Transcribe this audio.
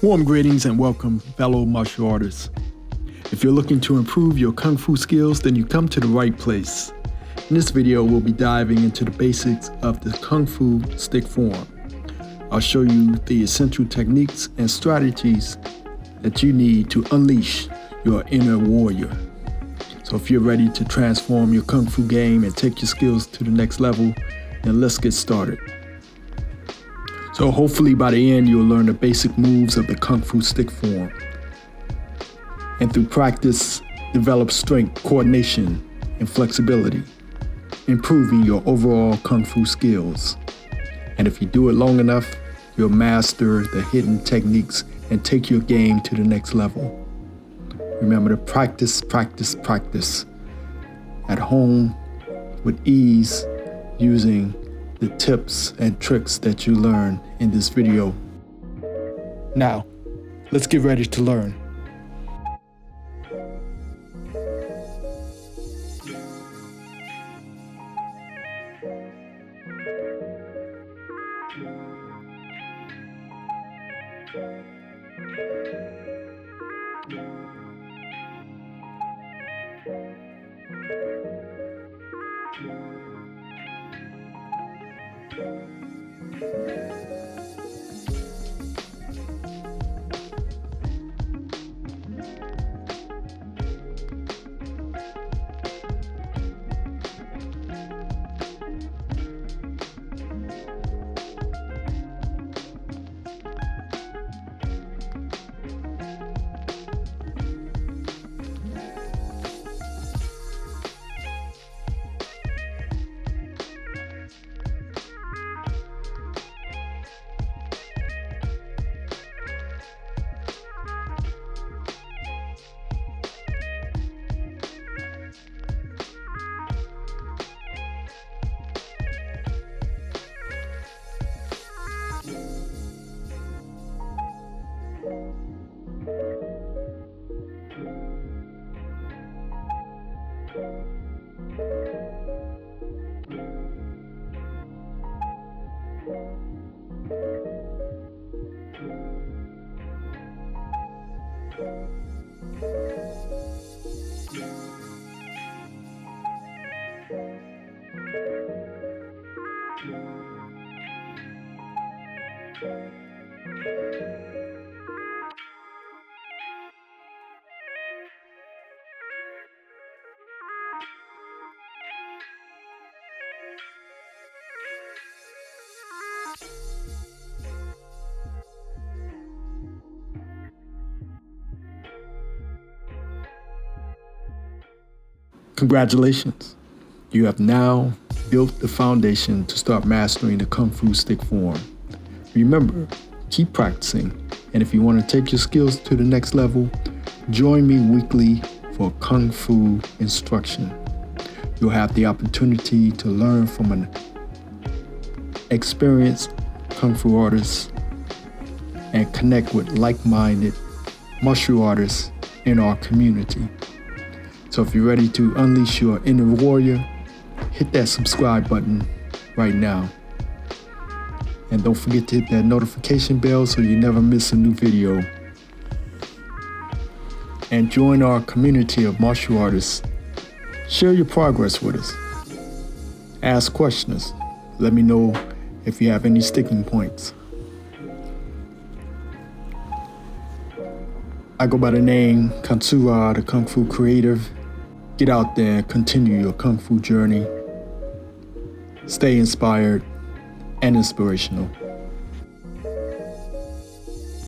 Warm greetings and welcome, fellow martial artists. If you're looking to improve your Kung Fu skills, then you come to the right place. In this video, we'll be diving into the basics of the Kung Fu stick form. I'll show you the essential techniques and strategies that you need to unleash your inner warrior. So if you're ready to transform your Kung Fu game and take your skills to the next level, then let's get started. So hopefully by the end, you'll learn the basic moves of the Kung Fu stick form. And through practice, develop strength, coordination, and flexibility, improving your overall Kung Fu skills. And if you do it long enough, you'll master the hidden techniques and take your game to the next level. Remember to practice at home with ease using the tips and tricks that you learn in this video. Now, let's get ready to learn. Congratulations, you have now built the foundation to start mastering the Kung Fu stick form. Remember, keep practicing, and if you want to take your skills to the next level, join me weekly for Kung Fu instruction. You'll have the opportunity to learn from an experienced Kung Fu artist and connect with like-minded martial artists in our community. So if you're ready to unleash your inner warrior, hit that subscribe button right now. And don't forget to hit that notification bell so you never miss a new video. And join our community of martial artists. Share your progress with us. Ask questions. Let me know if you have any sticking points. I go by the name Katsura, the Kung Fu Creative. Get out there and continue your Kung Fu journey. Stay inspired and inspirational.